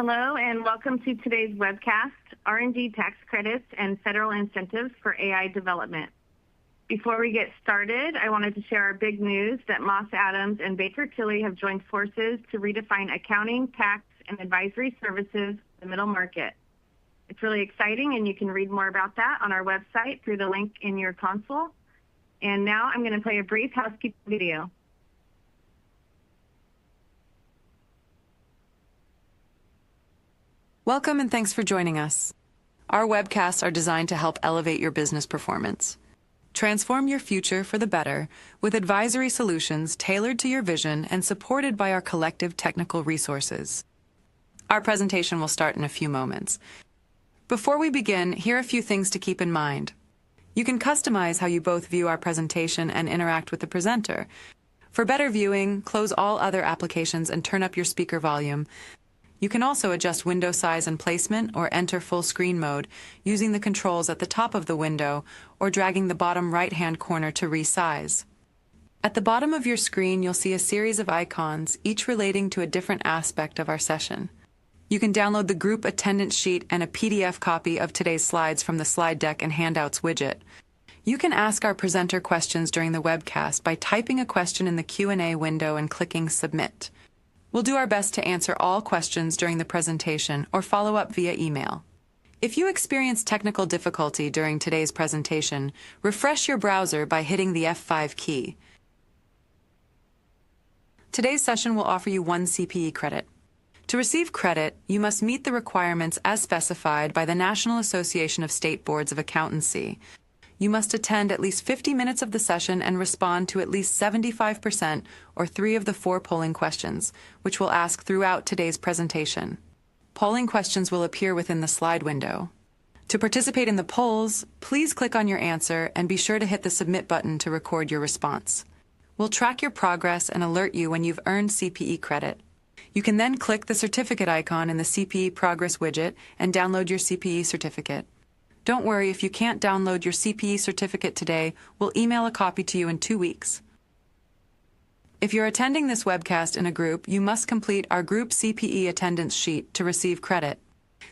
Hello and welcome to today's webcast, R&D tax credits and federal incentives for AI development. Before we get started, I wanted to share our big news that Moss Adams and Baker Tilly have joined forces to redefine accounting, tax, and advisory services in the middle market. It's really exciting, and you can read more about that on our website through the link in your console. And now I'm going to play a brief housekeeping video. Welcome and thanks for joining us. Our webcasts are designed to help elevate your business performance. Transform your future for the better with advisory solutions tailored to your vision and supported by our collective technical resources. Our presentation will start in a few moments. Before we begin, here are a few things to keep in mind. You can customize how you both view our presentation and interact with the presenter. For better viewing, close all other applications and turn up your speaker volume. You can also adjust window size and placement or enter full screen mode using the controls at the top of the window or dragging the bottom right-hand corner to resize. At the bottom of your screen, you'll see a series of icons, each relating to a different aspect of our session. You can download the group attendance sheet and a PDF copy of today's slides from the slide deck and handouts widget. You can ask our presenter questions during the webcast by typing a question in the Q&A window and clicking Submit. We'll do our best to answer all questions during the presentation or follow up via email. If you experience technical difficulty during today's presentation, refresh your browser by hitting the F5 key. Today's session will offer you 1 CPE credit. To receive credit, you must meet the requirements as specified by the National Association of State Boards of Accountancy. You must attend at least 50 minutes of the session and respond to at least 75% or 3 of the 4 polling questions, which we'll ask throughout today's presentation. Polling questions will appear within the slide window. To participate in the polls, please click on your answer and be sure to hit the Submit button to record your response. We'll track your progress and alert you when you've earned CPE credit. You can then click the certificate icon in the CPE Progress widget and download your CPE certificate. Don't worry, if you can't download your CPE certificate today, we'll email a copy to you in 2 weeks. If you're attending this webcast in a group, you must complete our group CPE attendance sheet to receive credit.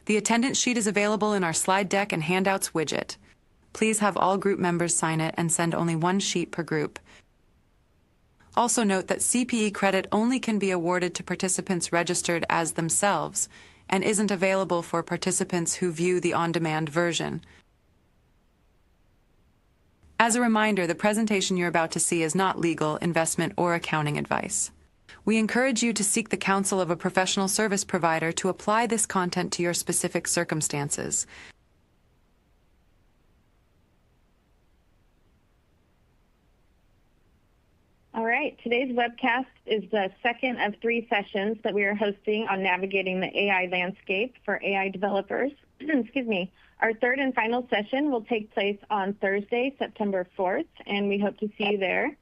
The attendance sheet is available in our slide deck and handouts widget. Please have all group members sign it and send only 1 sheet per group. Also note that CPE credit only can be awarded to participants registered as themselves and isn't available for participants who view the on-demand version. As a reminder, the presentation you're about to see is not legal, investment, or accounting advice. We encourage you to seek the counsel of a professional service provider to apply this content to your specific circumstances. All right, today's webcast is the second of 3 sessions that we are hosting on navigating the AI landscape for AI developers. Excuse me. Our third and final session will take place on Thursday, September 4th, and we hope to see you there.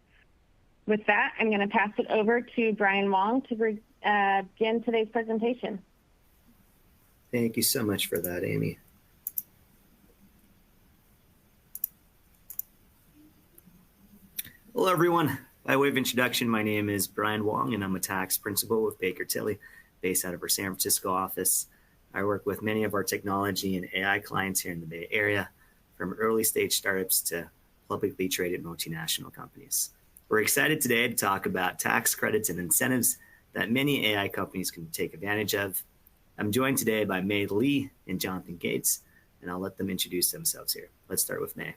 With that, I'm going to pass it over to Brian Wong to begin today's presentation. Thank you so much for that, Amy. Hello, everyone. By way of introduction, my name is Brian Wong, and I'm a tax principal with Baker Tilly, based out of our San Francisco office. I work with many of our technology and AI clients here in the Bay Area, from early stage startups to publicly traded multinational companies. We're excited today to talk about tax credits and incentives that many AI companies can take advantage of. I'm joined today by May Lee and Jonathan Gates, and I'll let them introduce themselves here. Let's start with May.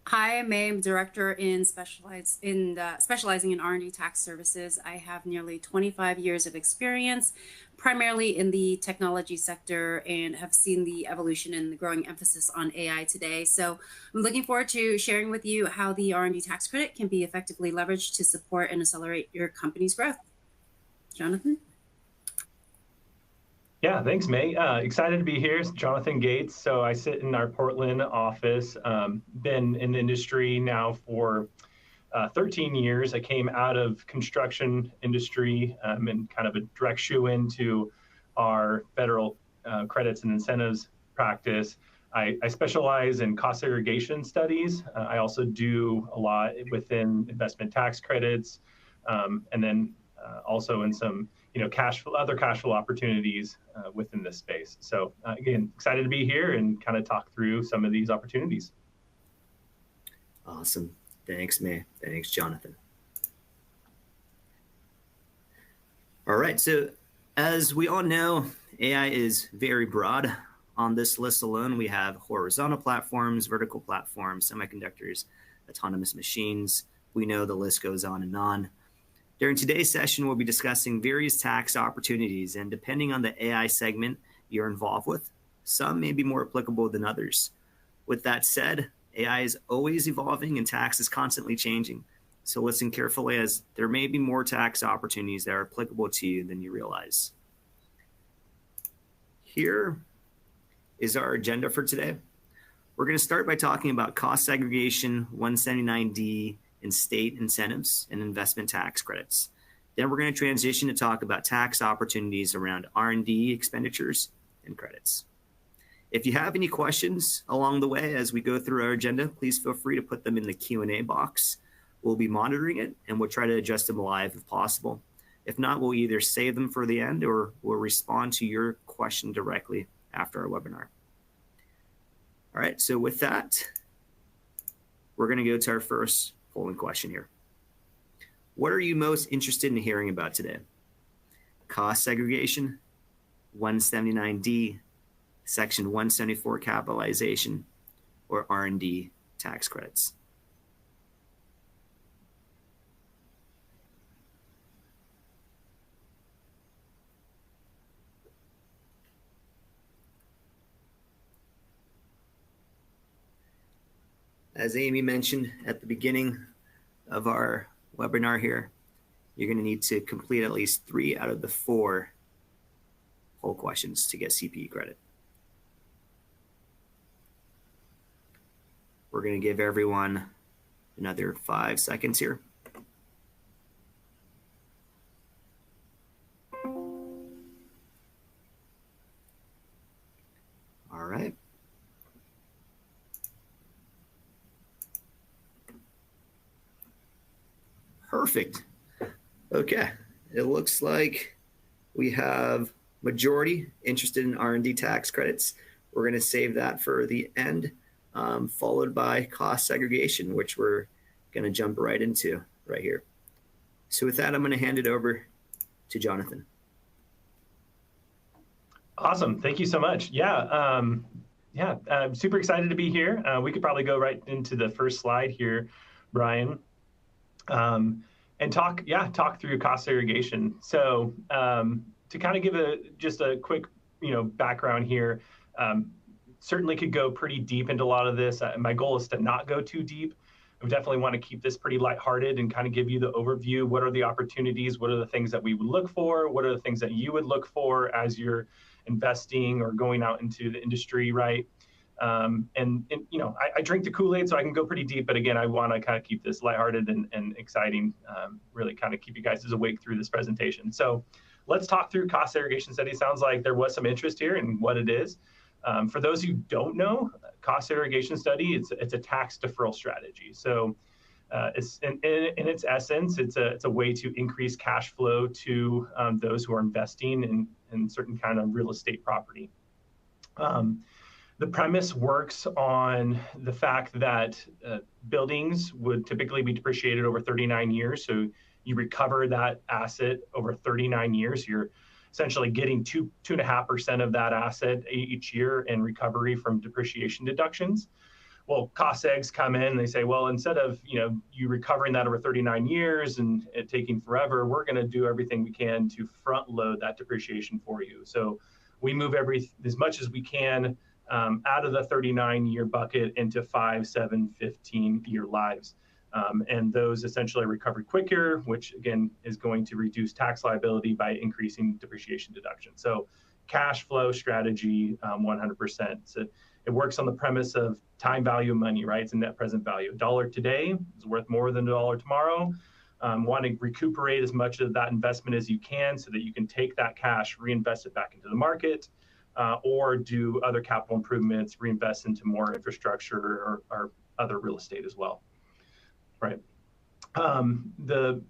Hi, I'm May. I'm director in specializing in R&D tax services. I have nearly 25 years of experience, primarily in the technology sector, and have seen the evolution and the growing emphasis on AI today. So I'm looking forward to sharing with you how the R&D tax credit can be effectively leveraged to support and accelerate your company's growth. Jonathan? Yeah, thanks, May. Excited to be here. It's Jonathan Gates. So I sit in our Portland office. Been in the industry now for 13 years. I came out of construction industry and kind of a direct shoe into our federal credits and incentives practice. I specialize in cost segregation studies. I also do a lot within investment tax credits, and then also in some other cash flow opportunities within this space. So again, excited to be here and kind of talk through some of these opportunities. Awesome. Thanks, May. Thanks, Jonathan. All right. So as we all know, AI is very broad. On this list alone, we have horizontal platforms, vertical platforms, semiconductors, autonomous machines. We know the list goes on and on. During today's session, we'll be discussing various tax opportunities, and depending on the AI segment you're involved with, some may be more applicable than others. With that said, AI is always evolving and tax is constantly changing. So listen carefully, as there may be more tax opportunities that are applicable to you than you realize. Here is our agenda for today. We're going to start by talking about cost segregation, 179D, and state incentives and investment tax credits. Then we're going to transition to talk about tax opportunities around R&D expenditures and credits. If you have any questions along the way as we go through our agenda, please feel free to put them in the Q&A box. We'll be monitoring it, and we'll try to adjust them live if possible. If not, we'll either save them for the end or we'll respond to your question directly after our webinar. All right, so with that, we're going to go to our first polling question here. What are you most interested in hearing about today? Cost segregation, 179D, Section 174 capitalization, or R&D tax credits? As Amy mentioned at the beginning of our webinar here, you're going to need to complete at least 3 out of the 4 poll questions to get CPE credit. We're going to give everyone another 5 seconds here. All right. Perfect. Okay, it looks like we have majority interested in R&D tax credits. We're going to save that for the end, followed by cost segregation, which we're going to jump right into right here. So with that, I'm going to hand it over to Jonathan. Awesome. Thank you so much. I'm super excited to be here. We could probably go right into the first slide here, Brian. And talk through cost segregation. So to kind of give just a quick background here, certainly could go pretty deep into a lot of this. My goal is to not go too deep. I definitely want to keep this pretty lighthearted and kind of give you the overview. What are the opportunities? What are the things that we would look for? What are the things that you would look for as you're investing or going out into the industry, right? I drink the Kool-Aid, so I can go pretty deep, but again, I want to kind of keep this lighthearted and exciting, really kind of keep you guys awake through this presentation. So let's talk through cost segregation study. Sounds like there was some interest here in what it is. For those who don't know, cost segregation study, it's a tax deferral strategy. So it's in its essence, it's a way to increase cash flow to those who are investing in certain kind of real estate property. The premise works on the fact that buildings would typically be depreciated over 39 years. So you recover that asset over 39 years. You're essentially getting 2.5% of that asset each year in recovery from depreciation deductions. Well, cost segs come in and they say, well, instead of you recovering that over 39 years and it taking forever, we're going to do everything we can to front load that depreciation for you. So we move as much as we can out of the 39-year bucket into 5, 7, 15-year lives. And those essentially are recovered quicker, which again is going to reduce tax liability by increasing depreciation deduction. So cash flow strategy, 100%. So it works on the premise of time value of money, right? It's a net present value. $1 today is worth more than $1 tomorrow. Want to recuperate as much of that investment as you can so that you can take that cash, reinvest it back into the market, or do other capital improvements, reinvest into more infrastructure or other real estate as well, right? The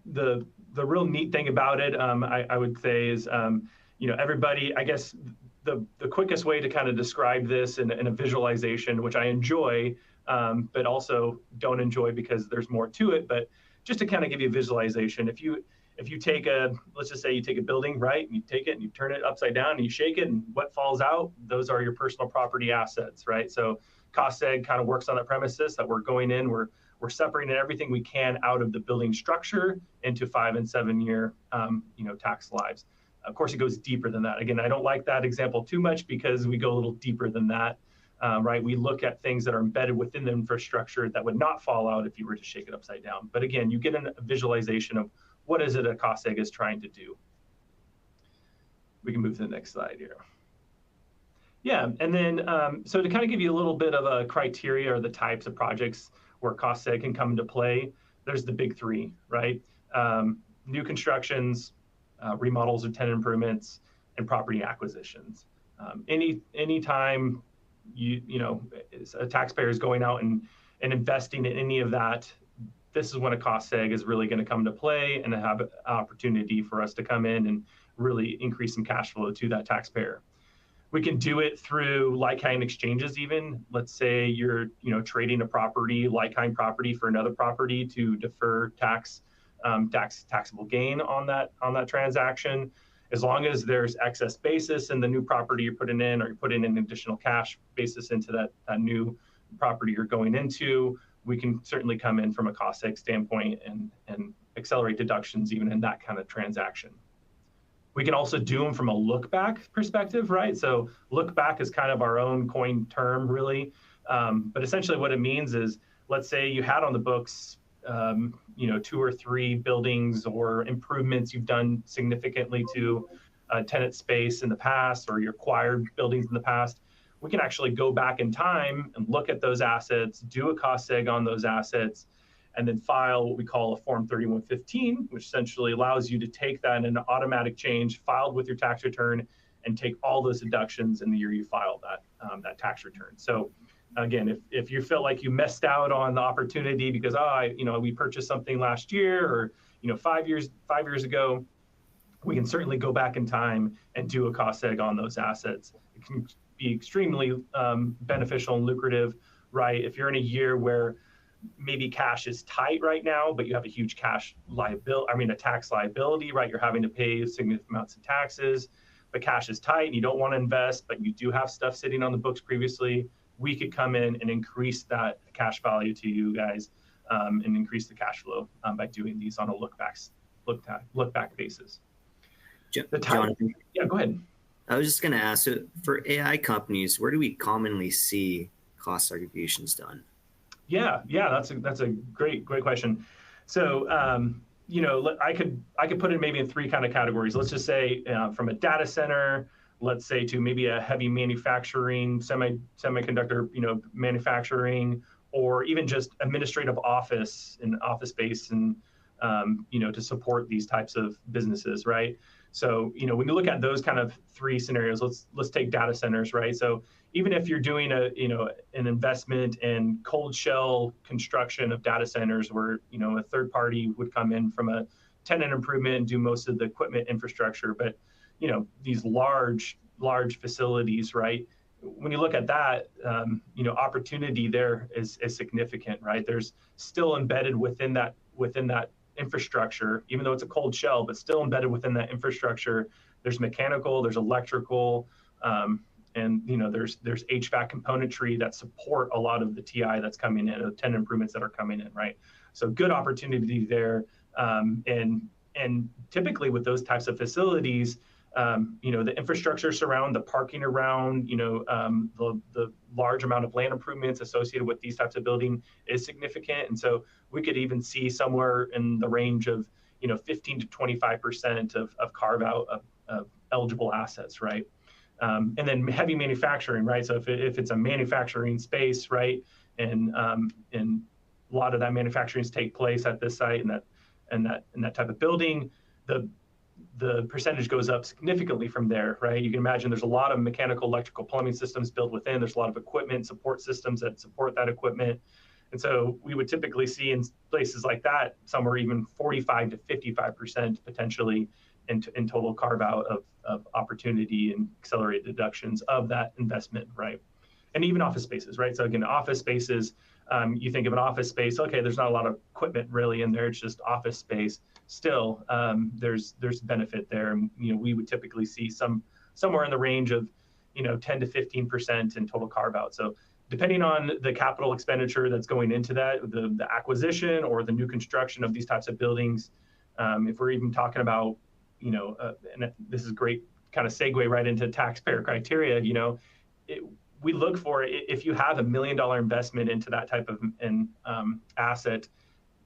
the real neat thing about it, I would say is, everybody, I guess the quickest way to kind of describe this in a visualization, which I enjoy, but also don't enjoy because there's more to it, but just to kind of give you a visualization, if you take let's just say you take a building, right, and you take it and you turn it upside down and you shake it, and what falls out, those are your personal property assets, right? So cost seg kind of works on that premises that we're going in, we're separating everything we can out of the building structure into 5 and 7 year, tax lives. Of course, it goes deeper than that. Again, I don't like that example too much because we go a little deeper than that, right? We look at things that are embedded within the infrastructure that would not fall out if you were to shake it upside down. But again, you get a visualization of what is it a cost seg is trying to do. We can move to the next slide here. Yeah, and then, so to kind of give you a little bit of a criteria or the types of projects where cost seg can come into play, there's the big three, right? New constructions, remodels or tenant improvements, and property acquisitions. Anytime a taxpayer is going out and investing in any of that, this is when a cost seg is really going to come to play and have an opportunity for us to come in and really increase some cash flow to that taxpayer. We can do it through like-kind exchanges even. Let's say you're trading a property, like-kind property for another property to defer taxable gain on that transaction. As long as there's excess basis in the new property you're putting in, or you're putting in additional cash basis into that new property you're going into, we can certainly come in from a cost seg standpoint and accelerate deductions even in that kind of transaction. We can also do them from a look back perspective, right? So look back is kind of our own coined term, really. But essentially what it means is, let's say you had on the books, 2 or 3 buildings or improvements you've done significantly to tenant space in the past, or you acquired buildings in the past. We can actually go back in time and look at those assets, do a cost seg on those assets, and then file what we call a Form 3115, which essentially allows you to take that in an automatic change filed with your tax return and take all those deductions in the year you filed that tax return. So again, if you feel like you missed out on the opportunity because we purchased something last year, or 5 years ago, we can certainly go back in time and do a cost seg on those assets. It can be extremely beneficial and lucrative, right? If you're in a year where maybe cash is tight right now, but you have a huge tax liability, right? You're having to pay significant amounts of taxes, but cash is tight and you don't want to invest, but you do have stuff sitting on the books previously. We could come in and increase that cash value to you guys and increase the cash flow by doing these on a look back basis. Jonathan, yeah, go ahead. I was just going to ask, so for AI companies, where do we commonly see cost segregations done? Yeah, that's a great question. So, I could put it maybe in 3 kind of categories. Let's just say from a data center, let's say to maybe a heavy manufacturing, semiconductor, manufacturing, or even just administrative office and office space and, to support these types of businesses, right? So, when you look at those kind of 3 scenarios, let's take data centers, right? So even if you're doing an investment in cold shell construction of data centers where, a third party would come in from a tenant improvement and do most of the equipment infrastructure, but, these large facilities, right? When you look at that, opportunity there is significant, right? There's still embedded within that infrastructure, even though it's a cold shell, but still embedded within that infrastructure, there's mechanical, there's electrical, and there's HVAC componentry that support a lot of the TI that's coming in, the tenant improvements that are coming in, right? So good opportunity there, and typically with those types of facilities, the infrastructure surround, the parking around, the large amount of land improvements associated with these types of building is significant, and so we could even see somewhere in the range of 15 to 25% of carve out of eligible assets, right? And then heavy manufacturing, right? So if it's a manufacturing space, right, and a lot of that manufacturing take place at this site and that type of building, the percentage goes up significantly from there, right? You can imagine there's a lot of mechanical, electrical, plumbing systems built within. There's a lot of equipment support systems that support that equipment. And so we would typically see in places like that, somewhere even 45 to 55% potentially in total carve out of opportunity and accelerated deductions of that investment, right? And even office spaces, right? So again, office spaces, you think of an office space, okay, there's not a lot of equipment really in there, it's just office space. Still, there's benefit there. And, we would typically see somewhere in the range of, 10 to 15% in total carve out. So depending on the capital expenditure that's going into that, the acquisition or the new construction of these types of buildings, if we're even talking about, and this is a great kind of segue right into taxpayer criteria, we look for, if you have $1 million investment into that type of asset,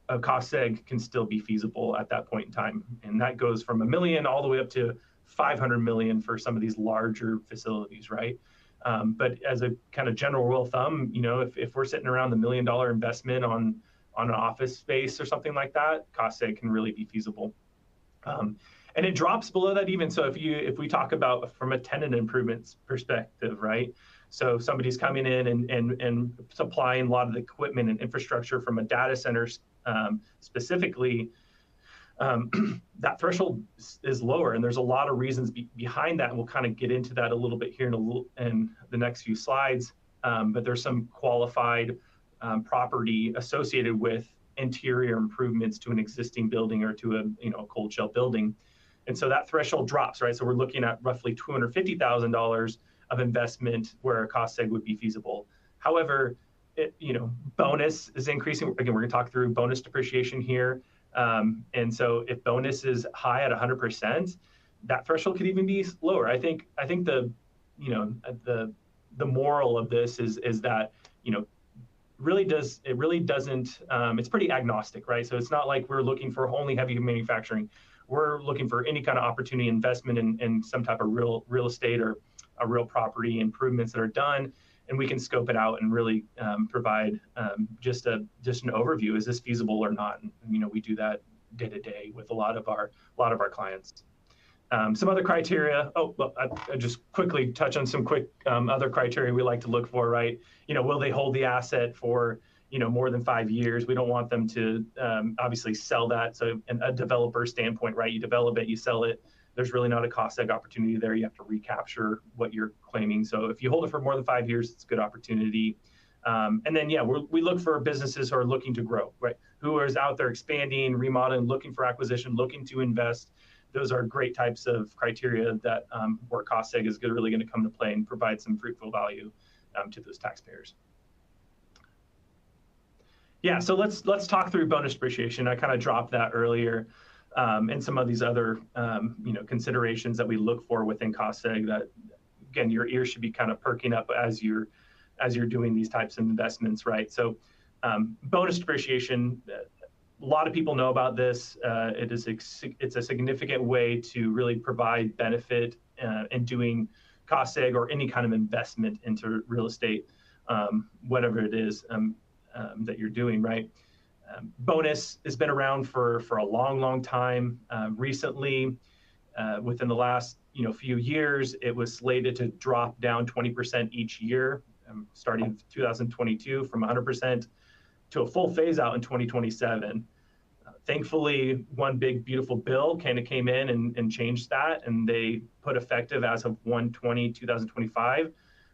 a cost seg can still be feasible at that point in time. And that goes from $1 million all the way up to 500 million for some of these larger facilities, right? But as a kind of general rule of thumb, if we're sitting around the $1 million investment on an office space or something like that, cost seg can really be feasible. And it drops below that even. So if we talk about from a tenant improvements perspective, right? So somebody's coming in and supplying a lot of the equipment and infrastructure from a data center specifically, that threshold is lower, and there's a lot of reasons behind that. And we'll kind of get into that a little bit here in the next few slides. But there's some qualified property associated with interior improvements to an existing building or to a cold shell building. And so that threshold drops, right? So we're looking at roughly $250,000 of investment where a cost seg would be feasible. However, bonus is increasing. Again, we're going to talk through bonus depreciation here. And so if bonus is high at 100%, that threshold could even be lower. I think the moral of this is that, it really doesn't, it's pretty agnostic, right? So it's not like we're looking for only heavy manufacturing. We're looking for any kind of opportunity investment in some type of real estate or a real property improvements that are done. And we can scope it out and really provide just an overview. Is this feasible or not? And, we do that day to day with a lot of our clients. Some other criteria. I just quickly touch on some quick other criteria we like to look for, right? Will they hold the asset for more than 5 years? We don't want them to obviously sell that. So in a developer standpoint, right? You develop it, you sell it. There's really not a cost seg opportunity there. You have to recapture what you're claiming. So if you hold it for more than 5 years, it's a good opportunity. And then, we look for businesses who are looking to grow, right? Who is out there expanding, remodeling, looking for acquisition, looking to invest. Those are great types of criteria that where cost seg is really going to come to play and provide some fruitful value to those taxpayers. Yeah, so let's talk through bonus depreciation. I kind of dropped that earlier. And some of these other, considerations that we look for within cost seg that, again, your ears should be kind of perking up as you're doing these types of investments, right? So bonus depreciation, a lot of people know about this. It's a significant way to really provide benefit in doing cost seg or any kind of investment into real estate, whatever it is that you're doing, right? Bonus has been around for a long time. Recently, within the last few years, it was slated to drop down 20% each year, starting 2022 from 100% to a full phase out in 2027. Thankfully, one big beautiful bill kind of came in and changed that, and they put effective as of 1/20/2025.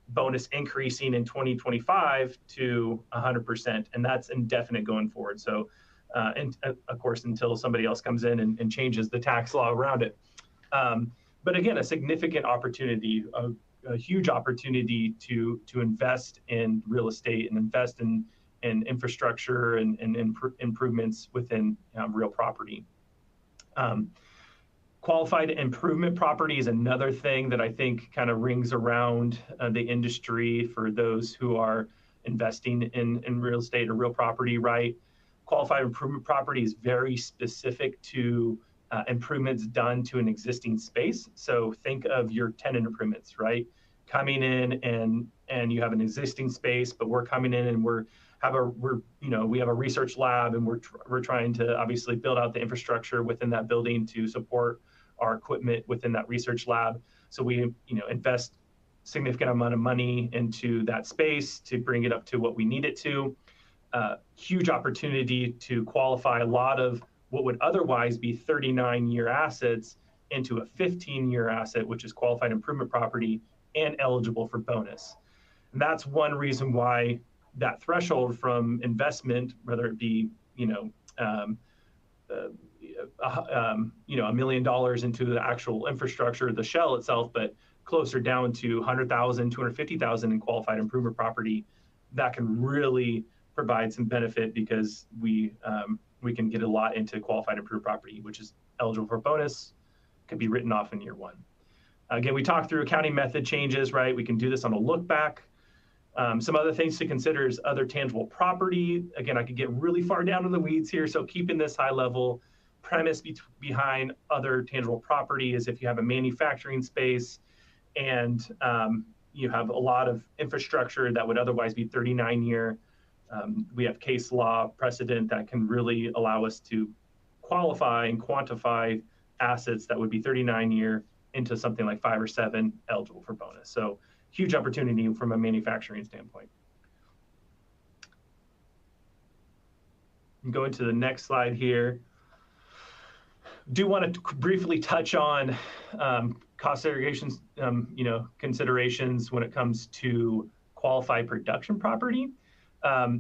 Bonus increasing in 2025 to 100%, and that's indefinite going forward. So, and of course, until somebody else comes in and changes the tax law around it. But again, a significant opportunity, a huge opportunity to invest in real estate and invest in infrastructure and improvements within real property. Qualified improvement property is another thing that I think kind of rings around the industry for those who are investing in real estate or real property, right? Qualified improvement property is very specific to improvements done to an existing space. So think of your tenant improvements, right? Coming in and you have an existing space, but we're coming in and we have a research lab, and we're trying to obviously build out the infrastructure within that building to support our equipment within that research lab. So we invest significant amount of money into that space to bring it up to what we need it to. huge opportunity to qualify a lot of what would otherwise be 39-year assets into a 15-year asset, which is qualified improvement property and eligible for bonus. And that's one reason why that threshold from investment, whether it be, $1 million into the actual infrastructure, the shell itself, but closer down to 100,000, 250,000 in qualified improvement property, that can really provide some benefit because we can get a lot into qualified improved property, which is eligible for bonus, could be written off in year one. Again, we talked through accounting method changes, right? We can do this on a look back. Some other things to consider is other tangible property. Again, I could get really far down in the weeds here, so keeping this high level. Premise behind other tangible property is if you have a manufacturing space and you have a lot of infrastructure that would otherwise be 39-year, we have case law precedent that can really allow us to qualify and quantify assets that would be 39-year into something like 5 or 7 eligible for bonus. So huge opportunity from a manufacturing standpoint. Go into the next slide here. Do want to briefly touch on cost segregations, considerations when it comes to qualified production property.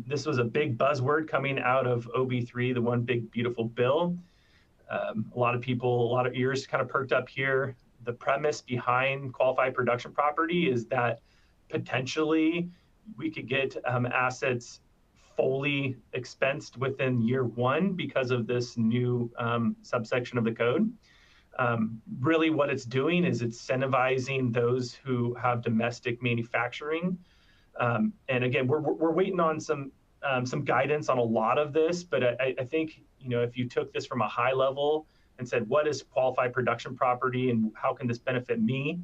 This was a big buzzword coming out of OB3, the one big beautiful bill. A lot of ears kind of perked up here. The premise behind qualified production property is that potentially we could get assets fully expensed within year one because of this new subsection of the code. Really what it's doing is it's incentivizing those who have domestic manufacturing. And again, we're waiting on some guidance on a lot of this, but I think, if you took this from a high level and said, what is qualified production property and how can this benefit me?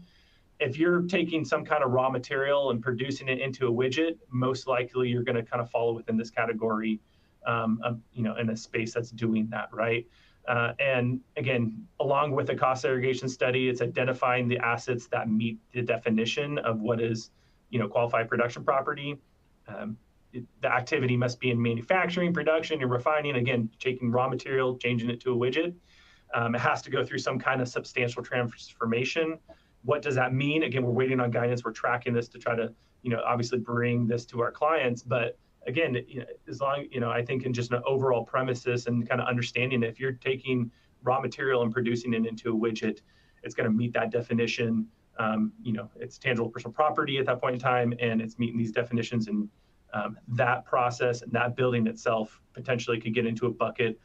If you're taking some kind of raw material and producing it into a widget, most likely you're going to kind of fall within this category, in a space that's doing that, right? And again, along with the cost segregation study, it's identifying the assets that meet the definition of what is, qualified production property. The activity must be in manufacturing, production, and refining. Again, taking raw material, changing it to a widget. It has to go through some kind of substantial transformation. What does that mean? Again, we're waiting on guidance. We're tracking this to try to, obviously bring this to our clients. But again, as long, I think in just an overall premises and kind of understanding that if you're taking raw material and producing it into a widget, it's going to meet that definition. It's tangible personal property at that point in time, and it's meeting these definitions. And that process and that building itself potentially could get into a bucket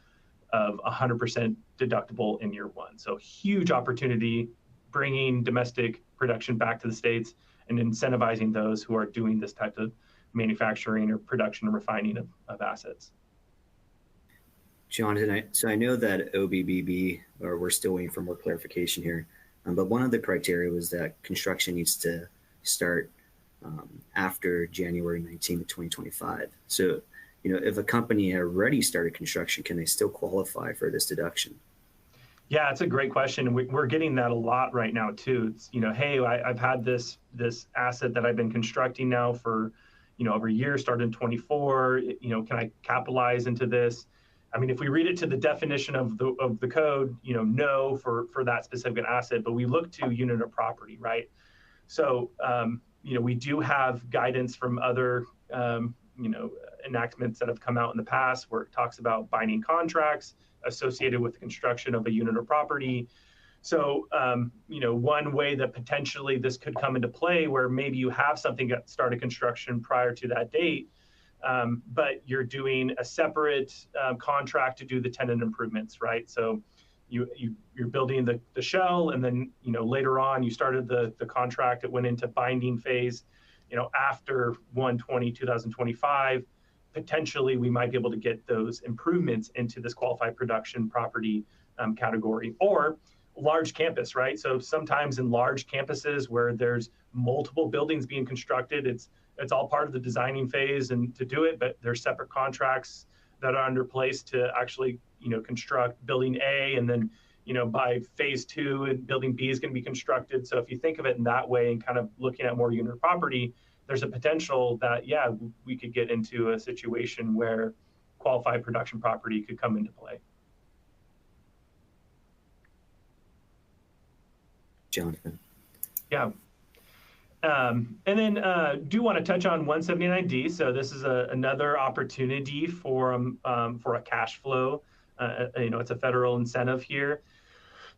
of 100% deductible in year one. So huge opportunity, bringing domestic production back to the States and incentivizing those who are doing this type of manufacturing or production and refining of assets. Jonathan, so I know that OBBB, or we're still waiting for more clarification here, but one of the criteria was that construction needs to start after January 19th, 2025. So, if a company had already started construction, can they still qualify for this deduction? Yeah, it's a great question. And we're getting that a lot right now too. It's, hey, I've had this asset that I've been constructing now for, over a year, started in 24, can I capitalize into this? I mean, if we read it to the definition of the code, no for that specific asset, but we look to unit of property, right? So, we do have guidance from other, enactments that have come out in the past where it talks about binding contracts associated with the construction of a unit of property. So, one way that potentially this could come into play where maybe you have something that started construction prior to that date, but you're doing a separate contract to do the tenant improvements, right? So you're building the shell, and then, later on you started the contract, it went into binding phase, after 1/20/2025, potentially we might be able to get those improvements into this qualified production property category. Or large campus, right? So sometimes in large campuses where there's multiple buildings being constructed, it's all part of the designing phase and to do it, but there's separate contracts that are under place to actually, construct building A, and then, by phase 2 and building B is going to be constructed. So if you think of it in that way and kind of looking at more unit property, there's a potential that, yeah, we could get into a situation where qualified production property could come into play. Jonathan. Yeah. And then do want to touch on 179D. So this is another opportunity for a cash flow. It's a federal incentive here.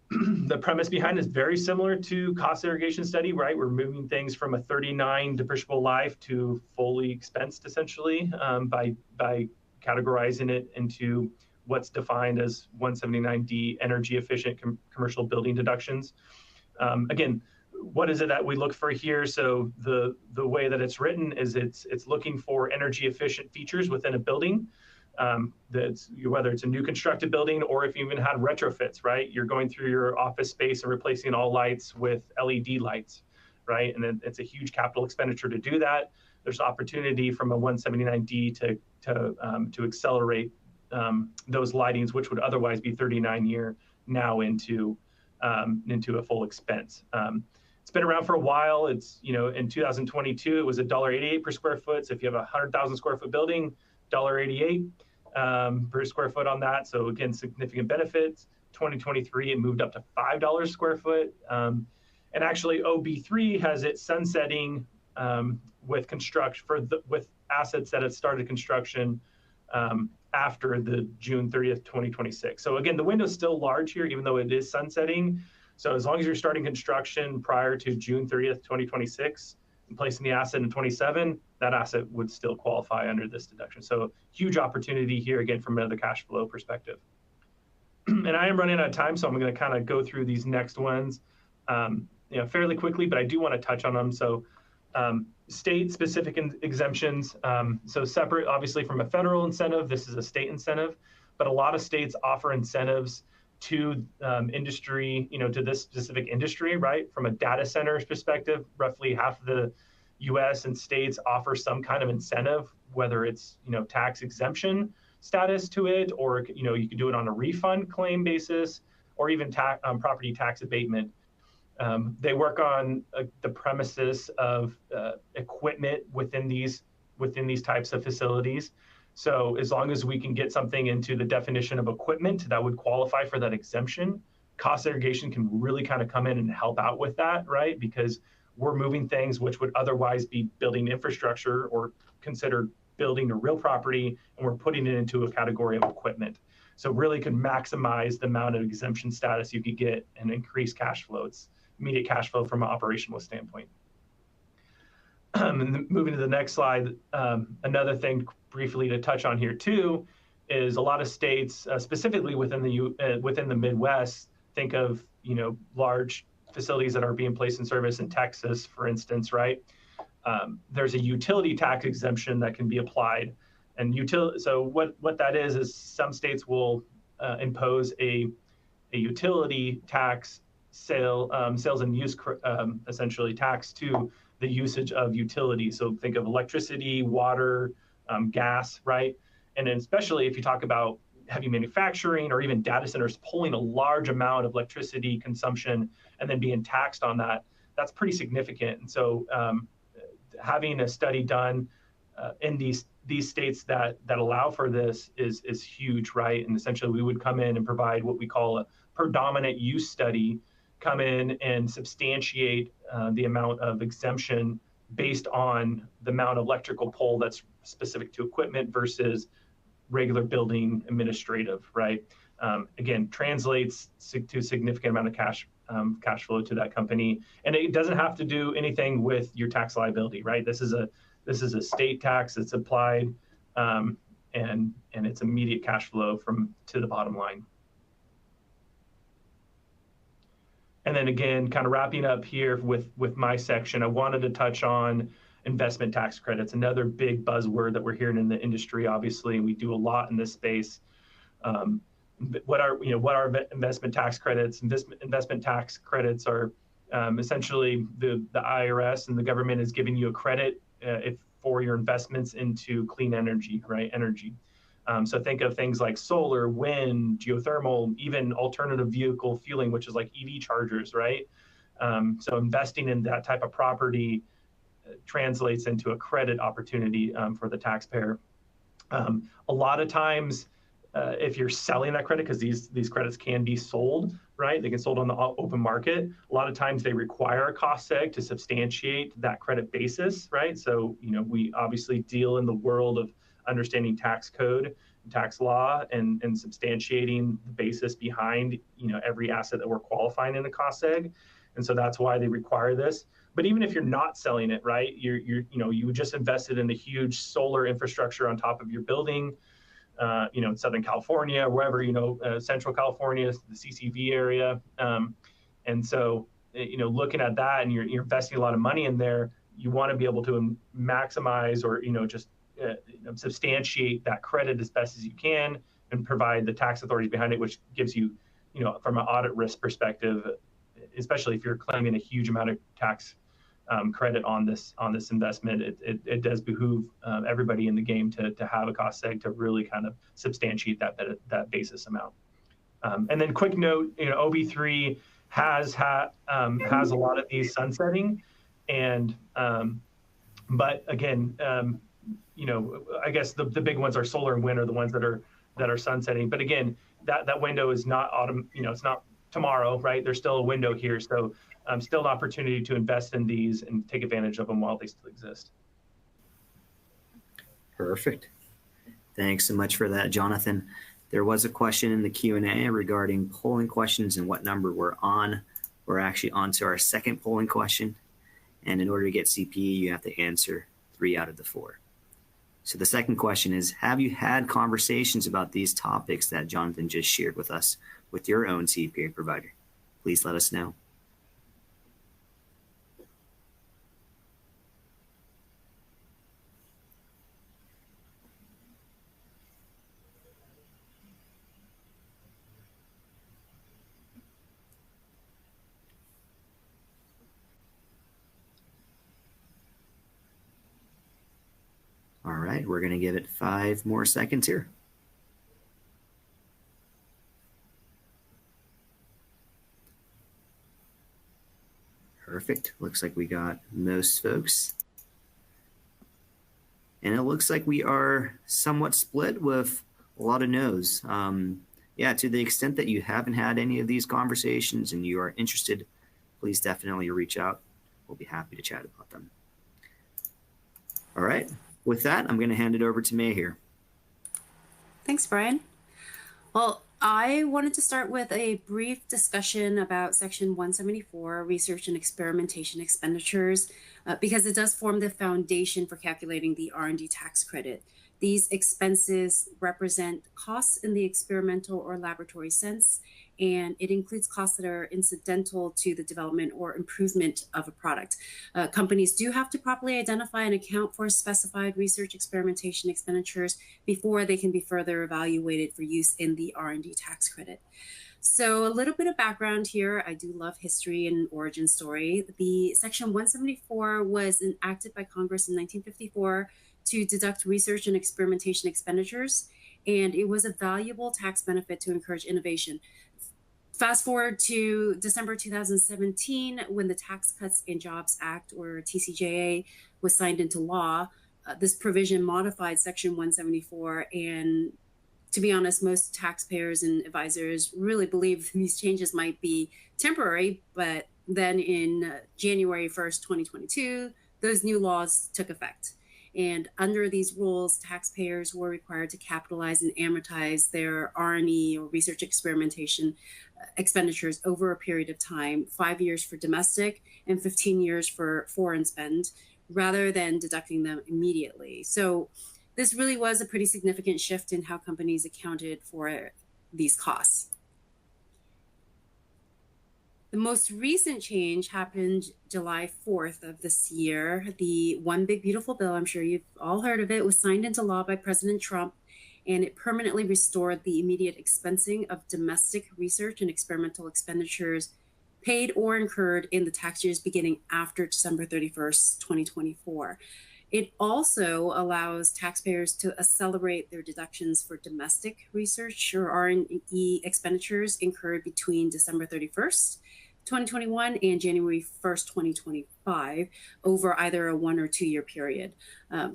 The premise behind is very similar to cost segregation study, right? We're moving things from a 39 depreciable life to fully expensed, essentially, by categorizing it into what's defined as 179D energy efficient commercial building deductions. Again, what is it that we look for here? So the way that it's written is it's looking for energy efficient features within a building. That's whether it's a new constructed building or if you even had retrofits, right? You're going through your office space and replacing all lights with LED lights, right? And then it's a huge capital expenditure to do that. There's opportunity from a 179D to accelerate those lightings, which would otherwise be 39-year, now into a full expense. It's been around for a while. It's, in 2022, it was $1.88 per square foot. So if you have a 100,000 square foot building, $1.88 per square foot on that. So again, significant benefits. 2023, it moved up to $5 square foot. And actually, OB3 has it sunsetting with with assets that have started construction after the June 30th, 2026. So again, the window's still large here, even though it is sunsetting. So as long as you're starting construction prior to June 30th, 2026, and placing the asset in 27, that asset would still qualify under this deduction. So huge opportunity here, again, from another cash flow perspective. And I am running out of time, so I'm going to kind of go through these next ones fairly quickly, but I do want to touch on them. So state-specific exemptions. So separate, obviously, from a federal incentive, this is a state incentive, but a lot of states offer incentives to industry, to this specific industry, right? From a data center's perspective, roughly half of the U.S. and states offer some kind of incentive, whether it's, tax exemption status to it, or, you can do it on a refund claim basis, or even property tax abatement. They work on the premises of equipment within these types of facilities. So as long as we can get something into the definition of equipment that would qualify for that exemption, cost segregation can really kind of come in and help out with that, right? Because we're moving things which would otherwise be building infrastructure or considered building a real property, and we're putting it into a category of equipment. So really could maximize the amount of exemption status you could get and increase cash flow. It's immediate cash flow from an operational standpoint. And moving to the next slide, another thing briefly to touch on here too is a lot of states, specifically within the Midwest, think of large facilities that are being placed in service in Texas, for instance, right? There's a utility tax exemption that can be applied, and so what that is some states will impose a utility tax sales and use essentially tax to the usage of utilities. So think of electricity, water, gas, right? And then especially if you talk about heavy manufacturing or even data centers pulling a large amount of electricity consumption and then being taxed on that, that's pretty significant. And so having a study done in these states that allow for this is huge, right? And essentially we would come in and provide what we call a predominant use study, come in and substantiate the amount of exemption based on the amount of electrical pull that's specific to equipment versus regular building administrative, right? Again, translates to a significant amount of cash flow to that company, and it doesn't have to do anything with your tax liability, right? This is a state tax that's applied, and it's immediate cash flow to the bottom line. And then again, kind of wrapping up here with my section, I wanted to touch on investment tax credits, another big buzzword that we're hearing in the industry. Obviously, we do a lot in this space. What are investment tax credits? Investment tax credits are essentially the IRS and the government is giving you a credit for your investments into clean energy, right? So think of things like solar, wind, geothermal, even alternative vehicle fueling, which is like EV chargers, right? So investing in that type of property translates into a credit opportunity for the taxpayer. A lot of times, if you're selling that credit, because these credits can be sold, right? They get sold on the open market. A lot of times they require a cost seg to substantiate that credit basis, right? So, we obviously deal in the world of understanding tax code, tax law, and substantiating the basis behind, every asset that we're qualifying in a cost seg. And so that's why they require this. But even if you're not selling it, right, you just invested in a huge solar infrastructure on top of your building, in Southern California, wherever, Central California, the CCV area. And so, looking at that and you're investing a lot of money in there, you want to be able to maximize or, just substantiate that credit as best as you can and provide the tax authorities behind it, which gives you, from an audit risk perspective, especially if you're claiming a huge amount of tax credit on this investment, it does behoove everybody in the game to have a cost seg to really kind of substantiate that basis amount. And then quick note, OB3 has a lot of these sunsetting, and but again, I guess the big ones are solar and wind are the ones that are sunsetting. But again, that window is not autumn. It's not tomorrow, right? There's still a window here, so still an opportunity to invest in these and take advantage of them while they still exist. Perfect. Thanks so much for that, Jonathan. There was a question in the Q&A regarding polling questions and what number we're on. We're actually on to our second polling question. And in order to get CPE, you have to answer 3 out of the 4. So the second question is, have you had conversations about these topics that Jonathan just shared with us with your own CPA provider? Please let us know. All right, we're going to give it 5 more seconds here. Perfect. Looks like we got most folks. And it looks like we are somewhat split with a lot of no's. Yeah, to the extent that you haven't had any of these conversations and you are interested, please definitely reach out. We'll be happy to chat about them. All right. With that, I'm going to hand it over to May here. Thanks, Brian. Well, I wanted to start with a brief discussion about Section 174, Research and Experimentation Expenditures, because it does form the foundation for calculating the R&D tax credit. These expenses represent costs in the experimental or laboratory sense, and it includes costs that are incidental to the development or improvement of a product. Companies do have to properly identify and account for specified research experimentation expenditures before they can be further evaluated for use in the R&D tax credit. So a little bit of background here. I do love history and origin story. The Section 174 was enacted by Congress in 1954 to deduct research and experimentation expenditures, and it was a valuable tax benefit to encourage innovation. Fast forward to December 2017, when the Tax Cuts and Jobs Act, or TCJA, was signed into law. This provision modified Section 174, and to be honest, most taxpayers and advisors really believe these changes might be temporary, but then in January 1st, 2022, those new laws took effect. And under these rules, taxpayers were required to capitalize and amortize their R&E, or research experimentation expenditures, over a period of time, 5 years for domestic and 15 years for foreign spend, rather than deducting them immediately. So this really was a pretty significant shift in how companies accounted for these costs. The most recent change happened July 4th of this year. The One Big Beautiful Bill, I'm sure you've all heard of it, was signed into law by President Trump, and it permanently restored the immediate expensing of domestic research and experimental expenditures paid or incurred in the tax years beginning after December 31st, 2024. It also allows taxpayers to accelerate their deductions for domestic research or R&E expenditures incurred between December 31st, 2021 and January 1st, 2025 over either a 1 or 2 year period.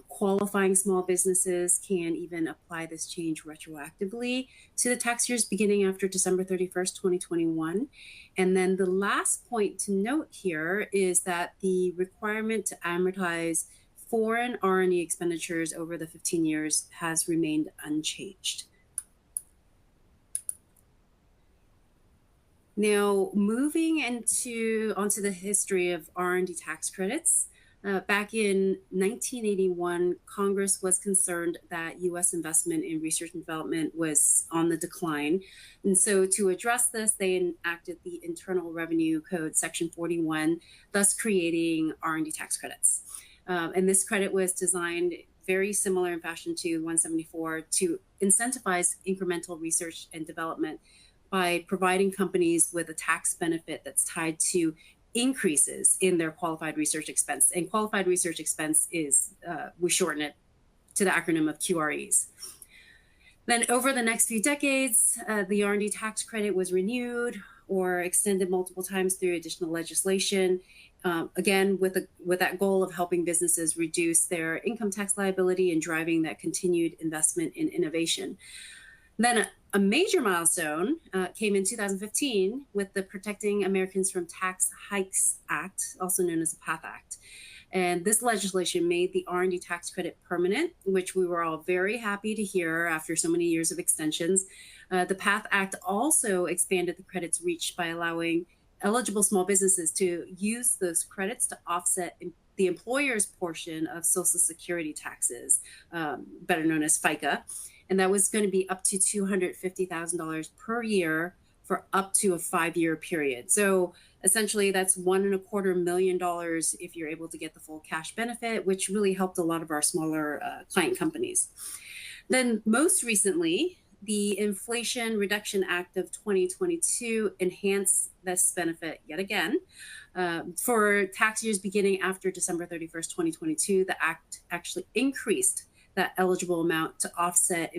Qualifying small businesses can even apply this change retroactively to the tax years beginning after December 31st, 2021. And then the last point to note here is that the requirement to amortize foreign R&D expenditures over the 15 years has remained unchanged. Now, moving onto the history of R&D tax credits, back in 1981, Congress was concerned that U.S. investment in research and development was on the decline. And so to address this, they enacted the Internal Revenue Code, Section 41, thus creating R&D tax credits. And this credit was designed very similar in fashion to 174 to incentivize incremental research and development by providing companies with a tax benefit that's tied to increases in their qualified research expense. And qualified research expense is, we shorten it to the acronym of QREs. Then over the next few decades, the R&D tax credit was renewed or extended multiple times through additional legislation, again, with that goal of helping businesses reduce their income tax liability and driving that continued investment in innovation. Then a major milestone came in 2015 with the Protecting Americans from Tax Hikes Act, also known as the PATH Act. And this legislation made the R&D tax credit permanent, which we were all very happy to hear after so many years of extensions. The PATH Act also expanded the credits reach by allowing eligible small businesses to use those credits to offset the employer's portion of Social Security taxes, better known as FICA. And that was going to be up to $250,000 per year for up to a 5-year period. So essentially that's $1.25 million if you're able to get the full cash benefit, which really helped a lot of our smaller client companies. Then most recently, the Inflation Reduction Act of 2022 enhanced this benefit yet again. For tax years beginning after December 31st, 2022, the act actually increased that eligible amount to offset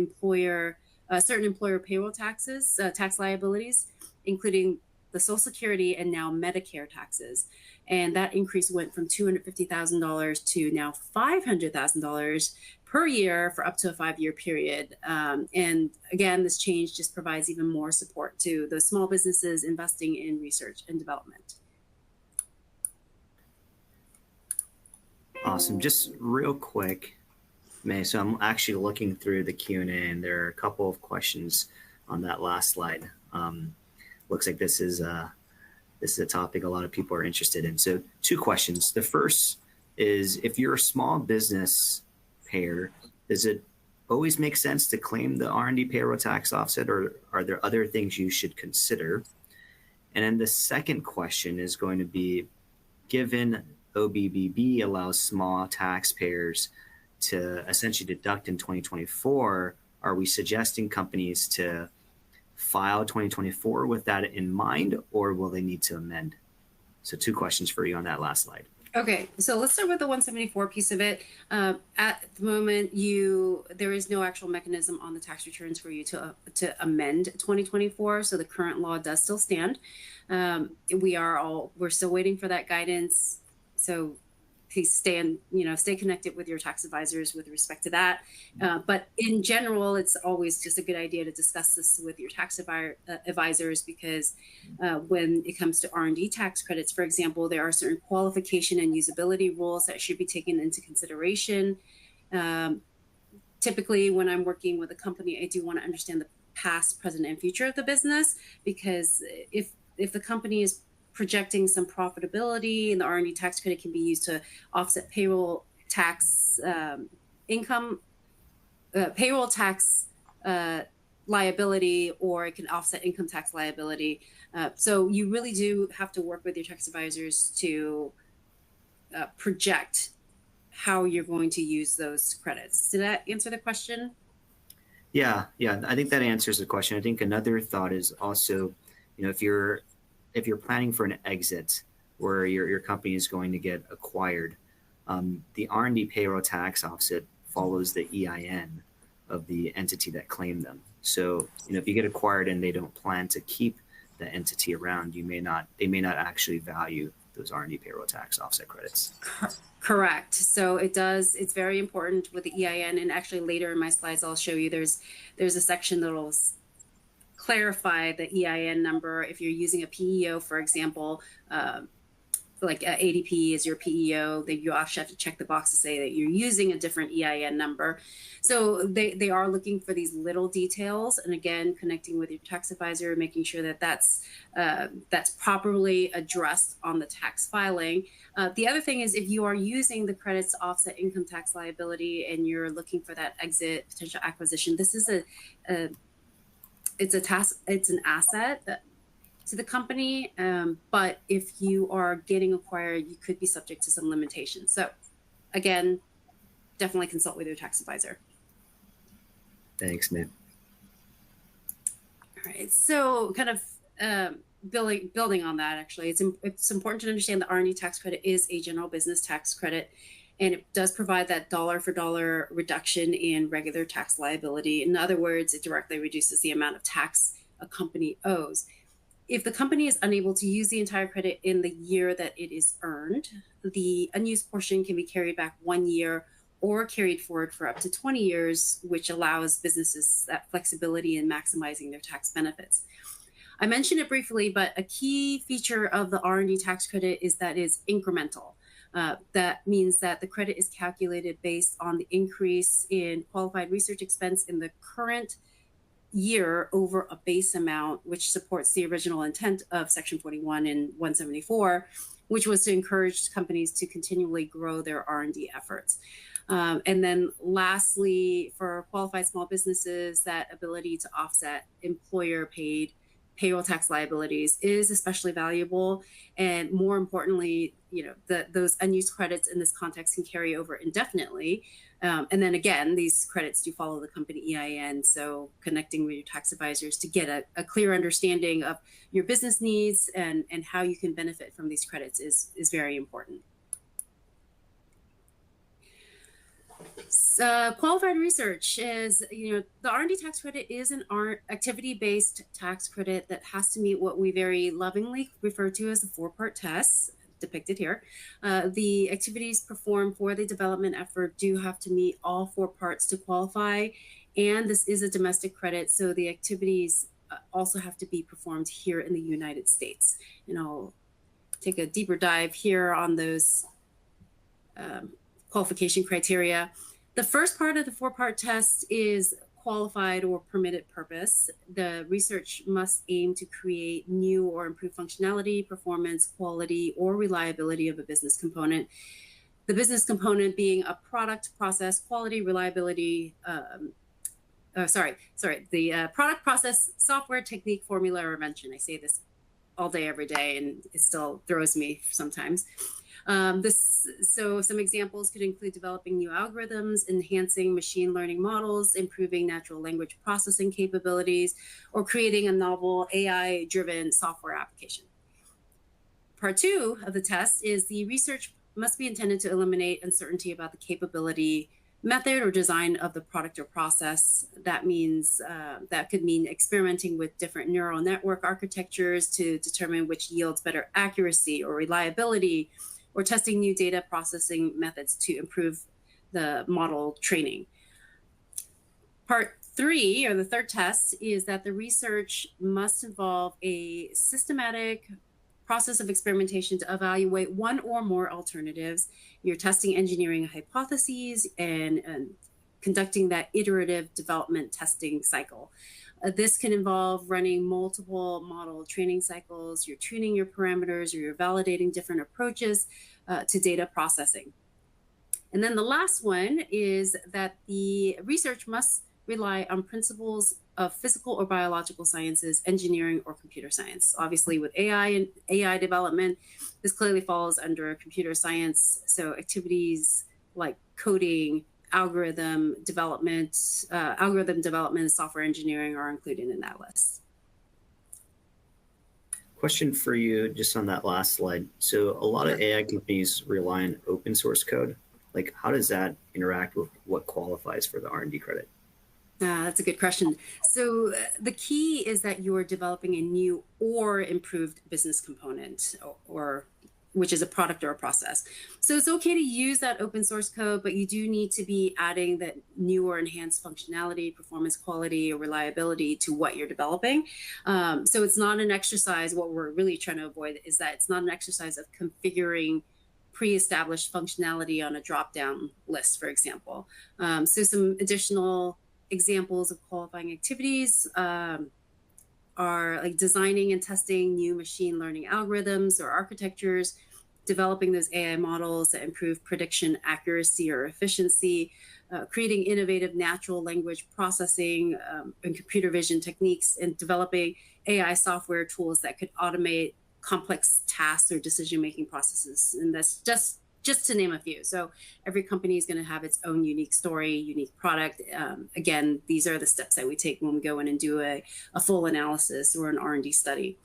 certain employer payroll taxes, tax liabilities, including the Social Security and now Medicare taxes. And that increase went from $250,000 to now $500,000 per year for up to a 5-year period. And again, this change just provides even more support to those small businesses investing in research and development. Awesome. Just real quick, May, so I'm actually looking through the Q&A, and there are a couple of questions on that last slide. Looks like this is a topic a lot of people are interested in. So 2 questions. The first is, if you're a small business payer, does it always make sense to claim the R&D payroll tax offset, or are there other things you should consider? And then the second question is going to be, given OBBB allows small taxpayers to essentially deduct in 2024, are we suggesting companies to file 2024 with that in mind, or will they need to amend? So 2 questions for you on that last slide. Okay, so let's start with the 174 piece of it. At the moment, there is no actual mechanism on the tax returns for you to amend 2024. So the current law does still stand. We're still waiting for that guidance. So please stay connected with your tax advisors with respect to that. But in general, it's always just a good idea to discuss this with your tax advisors, because when it comes to R&D tax credits, for example, there are certain qualification and usability rules that should be taken into consideration. Typically, when I'm working with a company, I do want to understand the past, present, and future of the business, because if the company is projecting some profitability, and the R&D tax credit can be used to offset payroll tax payroll tax liability, or it can offset income tax liability. So you really do have to work with your tax advisors to project how you're going to use those credits. Did that answer the question? Yeah, I think that answers the question. I think another thought is also, if you're planning for an exit where your company is going to get acquired, the R&D payroll tax offset follows the EIN of the entity that claimed them. So, if you get acquired and they don't plan to keep the entity around, they may not actually value those R&D payroll tax offset credits. Correct. So it's very important with the EIN, and actually later in my slides, I'll show you there's a section that'll clarify the EIN number. If you're using a PEO, for example, like ADP is your PEO, that you actually have to check the box to say that you're using a different EIN number. So they are looking for these little details, and again, connecting with your tax advisor, making sure that that's properly addressed on the tax filing. The other thing is, if you are using the credits to offset income tax liability and you're looking for that exit potential acquisition, this is it's an asset to the company, but if you are getting acquired, you could be subject to some limitations. So again, definitely consult with your tax advisor. Thanks, man. All right, so kind of building on that, actually, it's important to understand the R&D tax credit is a general business tax credit, and it does provide that dollar for dollar reduction in regular tax liability. In other words, it directly reduces the amount of tax a company owes. If the company is unable to use the entire credit in the year that it is earned, the unused portion can be carried back 1 year or carried forward for up to 20 years, which allows businesses that flexibility in maximizing their tax benefits. I mentioned it briefly, but a key feature of the R&D tax credit is that it's incremental. That means that the credit is calculated based on the increase in qualified research expense in the current year over a base amount, which supports the original intent of Section 41 and 174, which was to encourage companies to continually grow their R&D efforts. And then lastly, for qualified small businesses, that ability to offset employer-paid payroll tax liabilities is especially valuable. And more importantly, those unused credits in this context can carry over indefinitely. And then again, these credits do follow the company EIN. So connecting with your tax advisors to get a clear understanding of your business needs and how you can benefit from these credits is very important. Qualified research is, the R&D tax credit is an activity-based tax credit that has to meet what we very lovingly refer to as the 4-part test depicted here. The activities performed for the development effort do have to meet all 4 parts to qualify, and this is a domestic credit, so the activities also have to be performed here in the United States. And I'll take a deeper dive here on those qualification criteria. The first part of the 4-part test is qualified or permitted purpose. The research must aim to create new or improve functionality, performance, quality, or reliability of a business component. The business component being a product, process, quality, reliability, the product, process, software, technique, formula, or invention. I say this all day, every day, and it still throws me sometimes. So some examples could include developing new algorithms, enhancing machine learning models, improving natural language processing capabilities, or creating a novel AI-driven software application. Part 2 of the test is the research must be intended to eliminate uncertainty about the capability, method, or design of the product or process. That means that could mean experimenting with different neural network architectures to determine which yields better accuracy or reliability, or testing new data processing methods to improve the model training. Part 3, or the third test, is that the research must involve a systematic process of experimentation to evaluate one or more alternatives. You're testing engineering hypotheses and conducting that iterative development testing cycle. This can involve running multiple model training cycles, you're tuning your parameters, or you're validating different approaches to data processing. And then the last one is that the research must rely on principles of physical or biological sciences, engineering, or computer science. Obviously, with AI and AI development, this clearly falls under computer science. So activities like coding, algorithm development, software engineering are included in that list. Question for you just on that last slide. So a lot of AI companies rely on open source code. Like, how does that interact with what qualifies for the R&D credit? That's a good question. So the key is that you are developing a new or improved business component, or which is a product or a process. So it's okay to use that open source code, but you do need to be adding that new or enhanced functionality, performance, quality, or reliability to what you're developing. So it's not an exercise. What we're really trying to avoid is that it's not an exercise of configuring pre-established functionality on a drop-down list, for example. So some additional examples of qualifying activities are like designing and testing new machine learning algorithms or architectures, developing those AI models that improve prediction accuracy or efficiency, creating innovative natural language processing and computer vision techniques, and developing AI software tools that could automate complex tasks or decision-making processes. And that's just to name a few. So every company is going to have its own unique story, unique product. Again, these are the steps that we take when we go in and do a full analysis or an R&D study.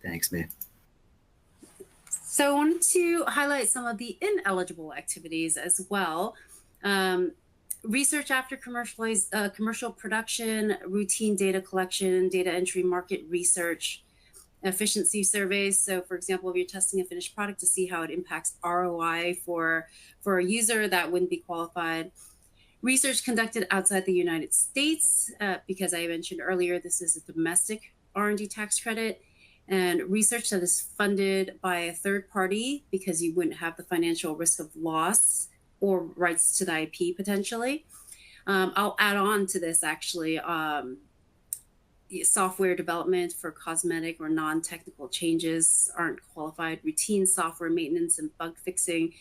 Thanks, May. So I wanted to highlight some of the ineligible activities as well. Research after commercial production, routine data collection, data entry, market research, efficiency surveys. So for example, if you're testing a finished product to see how it impacts ROI for a user, that wouldn't be qualified. Research conducted outside the United States, because I mentioned earlier, this is a domestic R&D tax credit. And research that is funded by a third party, because you wouldn't have the financial risk of loss or rights to the IP potentially. I'll add on to this actually. Software development for cosmetic or non-technical changes aren't qualified. Routine software maintenance and bug fixing,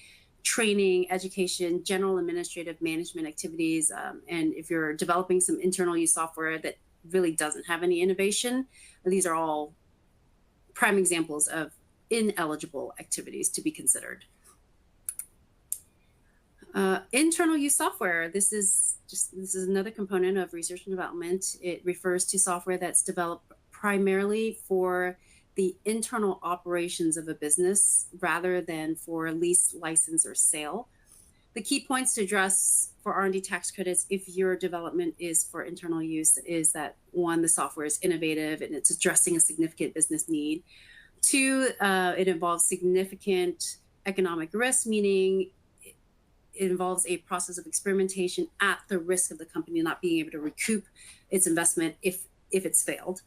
training, education, general administrative management activities. And if you're developing some internal use software that really doesn't have any innovation, these are all prime examples of ineligible activities to be considered. Internal use software. This is another component of research and development. It refers to software that's developed primarily for the internal operations of a business rather than for lease, license, or sale. The key points to address for R&D tax credits if your development is for internal use is that, one, the software is innovative and it's addressing a significant business need. Two, it involves significant economic risk, meaning it involves a process of experimentation at the risk of the company not being able to recoup its investment if it's failed.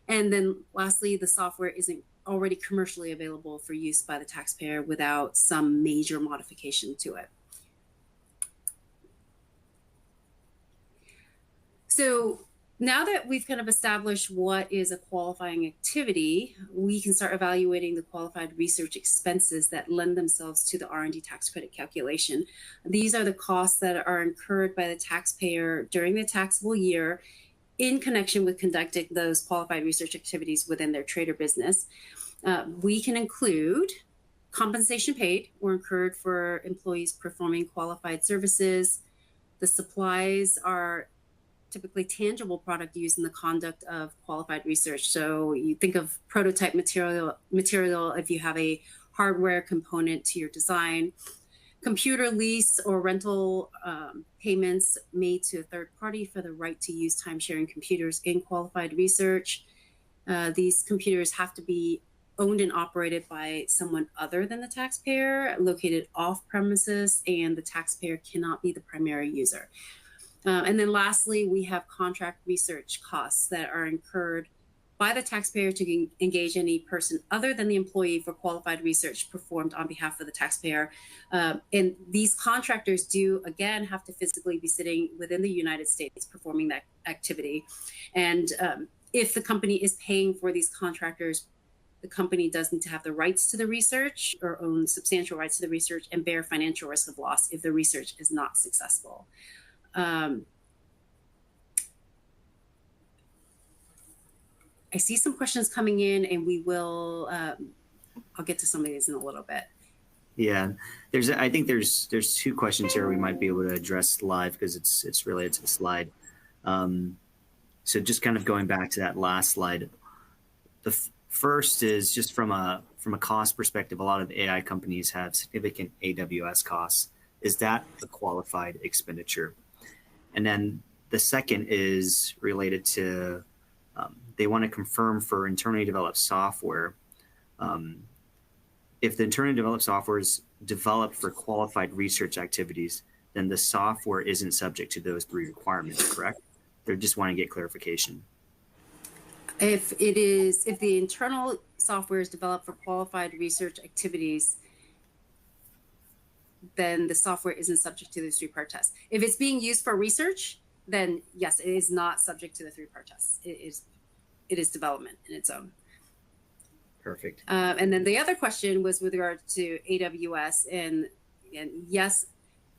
And then lastly, the software isn't already commercially available for use by the taxpayer without some major modification to it. So now that we've kind of established what is a qualifying activity, we can start evaluating the qualified research expenses that lend themselves to the R&D tax credit calculation. These are the costs that are incurred by the taxpayer during the taxable year in connection with conducting those qualified research activities within their trade or business. We can include compensation paid or incurred for employees performing qualified services. The supplies are typically tangible product used in the conduct of qualified research. So you think of prototype material if you have a hardware component to your design, computer lease or rental payments made to a third party for the right to use time-sharing computers in qualified research. These computers have to be owned and operated by someone other than the taxpayer, located off premises, and the taxpayer cannot be the primary user. And then lastly, we have contract research costs that are incurred by the taxpayer to engage any person other than the employee for qualified research performed on behalf of the taxpayer. And these contractors do, again, have to physically be sitting within the United States performing that activity. And if the company is paying for these contractors, the company does need to have the rights to the research or own substantial rights to the research and bear financial risk of loss if the research is not successful. I see some questions coming in, and we will. I'll get to some of these in a little bit. Yeah, I think there's two questions here we might be able to address live because it's related to the slide. So just kind of going back to that last slide, the first is just from a cost perspective. A lot of AI companies have significant AWS costs. Is that a qualified expenditure? And then the second is related to they want to confirm for internally developed software. If the internally developed software is developed for qualified research activities, then the software isn't subject to those 3 requirements, correct? They just want to get clarification. If the internal software is developed for qualified research activities, then the software isn't subject to the 3-part test. If it's being used for research, then yes, it is not subject to the 3-part test. It is development in its own. Perfect. And then the other question was with regard to AWS, and yes,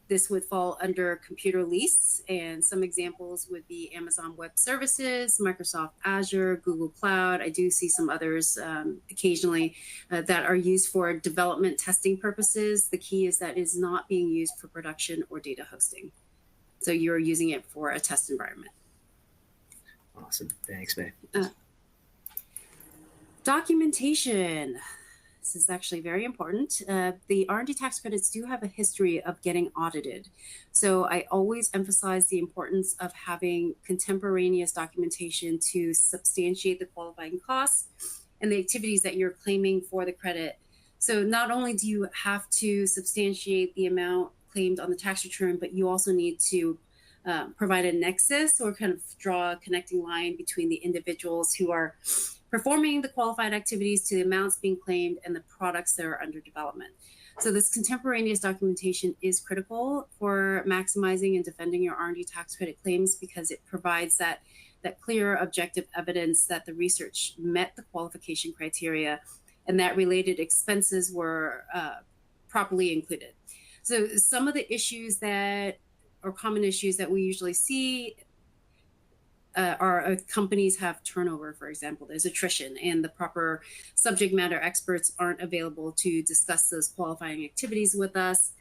this would fall under computer lease, and some examples would be Amazon Web Services, Microsoft Azure, Google Cloud. I do see some others occasionally that are used for development testing purposes. The key is that it is not being used for production or data hosting. So you're using it for a test environment. Awesome. Thanks, May. Documentation. This is actually very important. The R&D tax credits do have a history of getting audited. So I always emphasize the importance of having contemporaneous documentation to substantiate the qualifying costs and the activities that you're claiming for the credit. So not only do you have to substantiate the amount claimed on the tax return, but you also need to provide a nexus or kind of draw a connecting line between the individuals who are performing the qualified activities to the amounts being claimed and the products that are under development. So this contemporaneous documentation is critical for maximizing and defending your R&D tax credit claims, because it provides that clear objective evidence that the research met the qualification criteria and that related expenses were properly included. So some of the issues or common issues that we usually see are companies have turnover, for example. There's attrition, and the proper subject matter experts aren't available to discuss those qualifying activities with us.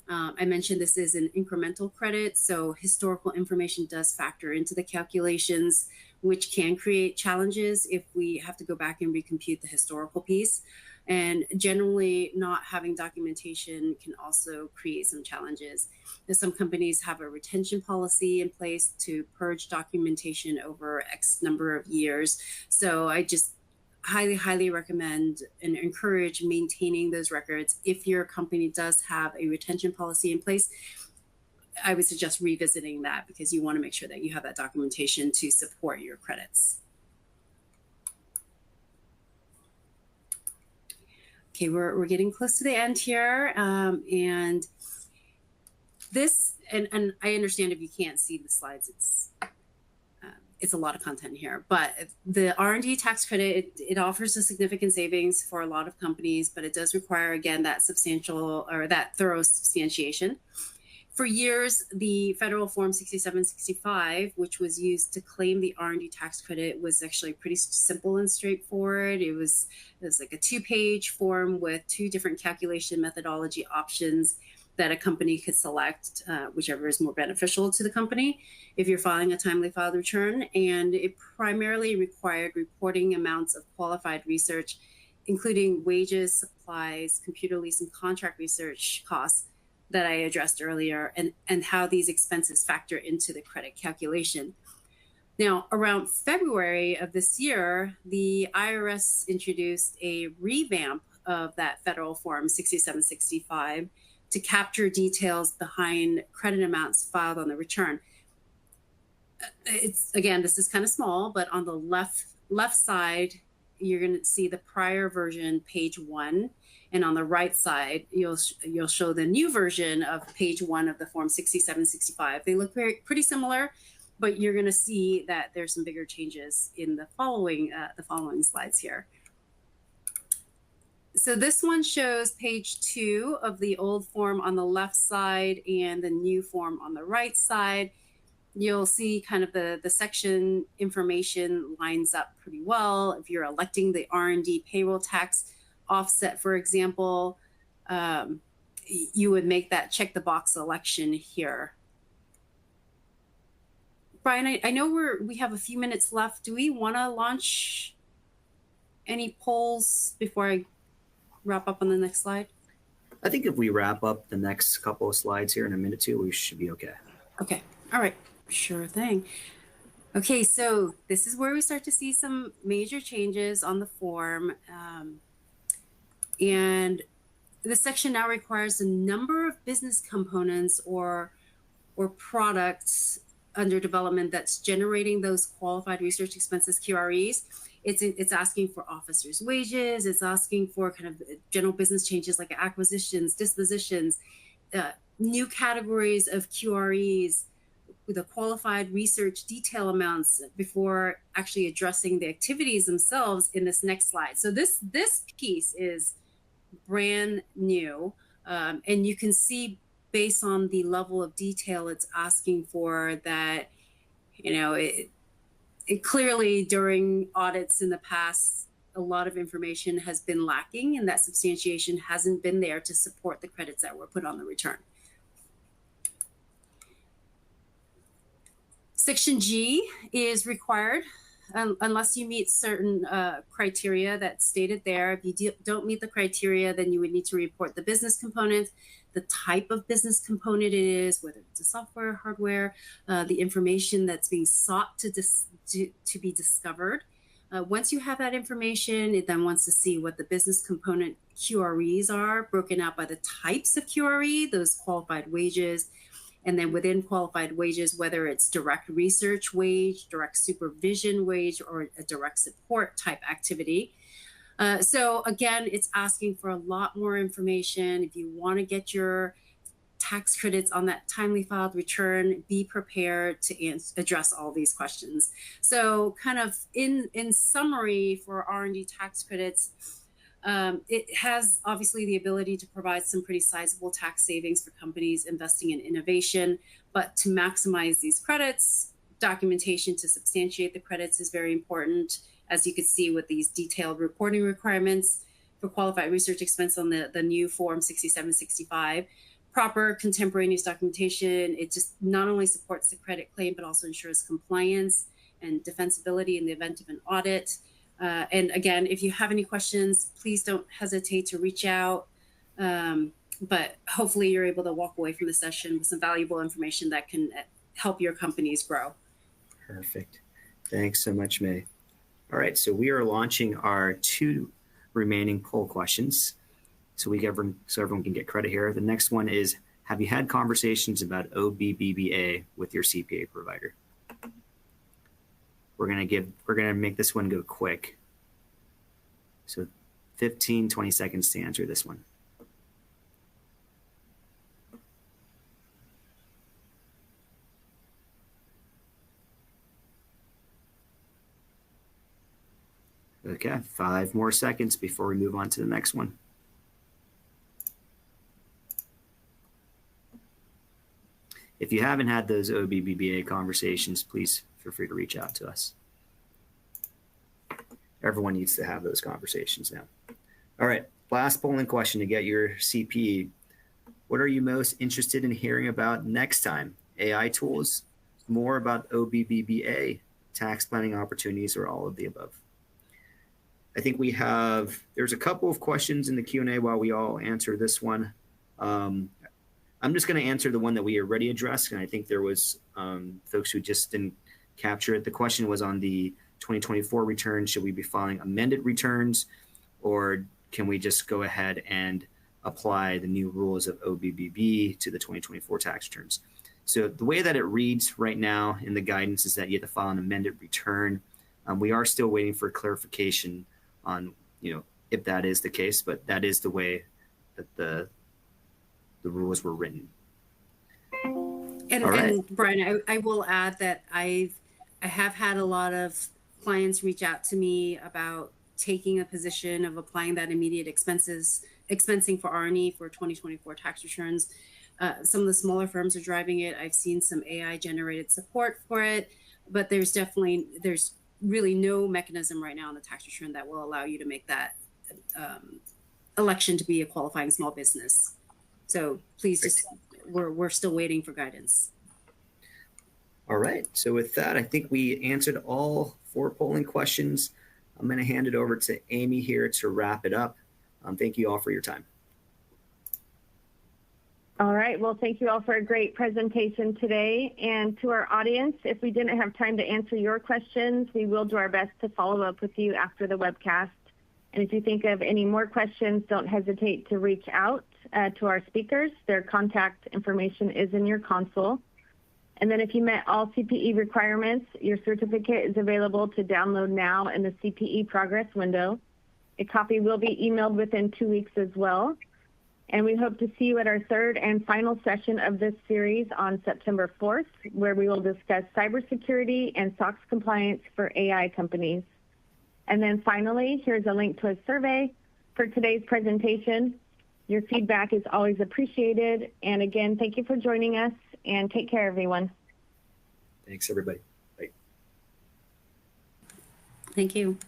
I mentioned this is an incremental credit, so historical information does factor into the calculations, which can create challenges if we have to go back and recompute the historical piece. And generally, not having documentation can also create some challenges. Some companies have a retention policy in place to purge documentation over X number of years. So I just highly recommend and encourage maintaining those records. If your company does have a retention policy in place, I would suggest revisiting that, because you want to make sure that you have that documentation to support your credits. Okay, we're getting close to the end here, and this, and I understand if you can't see the slides, it's a lot of content here, but the R&D tax credit, it offers a significant savings for a lot of companies, but it does require, again, that substantial or that thorough substantiation. For years, the federal Form 6765, which was used to claim the R&D tax credit, was actually pretty simple and straightforward. It was like a 2-page form with 2 different calculation methodology options that a company could select, whichever is more beneficial to the company if you're filing a timely filed return. And it primarily required reporting amounts of qualified research, including wages, supplies, computer lease, and contract research costs that I addressed earlier, and how these expenses factor into the credit calculation. Now, around February of this year, the IRS introduced a revamp of that federal Form 6765 to capture details behind credit amounts filed on the return. It's, again, this is kind of small, but on the left side, you're going to see the prior version, page 1. And on the right side, you'll show the new version of page 1 of the Form 6765. They look pretty similar, but you're going to see that there's some bigger changes in the following slides here. So this one shows page 2 of the old form on the left side and the new form on the right side. You'll see kind of the section information lines up pretty well. If you're electing the R&D payroll tax offset, for example, you would make that check the box selection here. Brian, I know we have a few minutes left. Do we want to launch any polls before I wrap up on the next slide? I think if we wrap up the next couple of slides here in a minute or two, we should be okay. Okay. All right. Sure thing. Okay, so this is where we start to see some major changes on the form. And this section now requires a number of business components or products under development that's generating those qualified research expenses QREs. It's asking for officers' wages. It's asking for kind of general business changes like acquisitions, dispositions, new categories of QREs with a qualified research detail amounts before actually addressing the activities themselves in this next slide. So this piece is brand new, and you can see based on the level of detail it's asking for that, it clearly during audits in the past, a lot of information has been lacking and that substantiation hasn't been there to support the credits that were put on the return. Section G is required unless you meet certain criteria that's stated there. If you don't meet the criteria, then you would need to report the business component, the type of business component it is, whether it's a software, hardware, the information that's being sought to be discovered. Once you have that information, it then wants to see what the business component QREs are, broken out by the types of QRE, those qualified wages, and then within qualified wages, whether it's direct research wage, direct supervision wage, or a direct support type activity. So again, it's asking for a lot more information. If you want to get your tax credits on that timely filed return, be prepared to address all these questions. So kind of in summary for R&D tax credits, it has obviously the ability to provide some pretty sizable tax savings for companies investing in innovation, but to maximize these credits, documentation to substantiate the credits is very important, as you can see with these detailed reporting requirements for qualified research expense on the new Form 6765. Proper contemporaneous documentation, it just not only supports the credit claim, but also ensures compliance and defensibility in the event of an audit. And again, if you have any questions, please don't hesitate to reach out. But hopefully you're able to walk away from the session with some valuable information that can help your companies grow. Perfect. Thanks so much, May. All right, so we are launching our 2 remaining poll questions so everyone can get credit here. The next one is, have you had conversations about OBBBA with your CPA provider? We're gonna make this one go quick. So 15, 20 seconds to answer this one. Okay, 5 more seconds before we move on to the next one. If you haven't had those OBBBA conversations, please feel free to reach out to us. Everyone needs to have those conversations now. All right, last polling question to get your CPE. What are you most interested in hearing about next time? AI tools, more about OBBBA, tax planning opportunities, or all of the above? I think there's a couple of questions in the Q&A while we all answer this one. I'm just going to answer the one that we already addressed, and I think there was folks who just didn't capture it. The question was on the 2024 return. Should we be filing amended returns, or can we just go ahead and apply the new rules of OBBB to the 2024 tax returns? So the way that it reads right now in the guidance is that you have to file an amended return. We are still waiting for clarification on, if that is the case, but that is the way that the rules were written. And Brian, I will add that I have had a lot of clients reach out to me about taking a position of applying that immediate expensing for R&E for 2024 tax returns. Some of the smaller firms are driving it. I've seen some AI generated support for it, but there's really no mechanism right now in the tax return that will allow you to make that election to be a qualifying small business. So please we're still waiting for guidance. All right. So with that, I think we answered all 4 polling questions. I'm going to hand it over to Amy here to wrap it up. Thank you all for your time. All right. Well, thank you all for a great presentation today. And to our audience, if we didn't have time to answer your questions, we will do our best to follow up with you after the webcast. And if you think of any more questions, don't hesitate to reach out to our speakers. Their contact information is in your console. And then if you met all CPE requirements, your certificate is available to download now in the CPE progress window. A copy will be emailed within 2 weeks as well. And we hope to see you at our third and final session of this series on September 4th, where we will discuss cybersecurity and SOX compliance for AI companies. And then finally, here's a link to a survey for today's presentation. Your feedback is always appreciated. And again, thank you for joining us, and take care, everyone. Thanks, everybody. Bye. Thank you.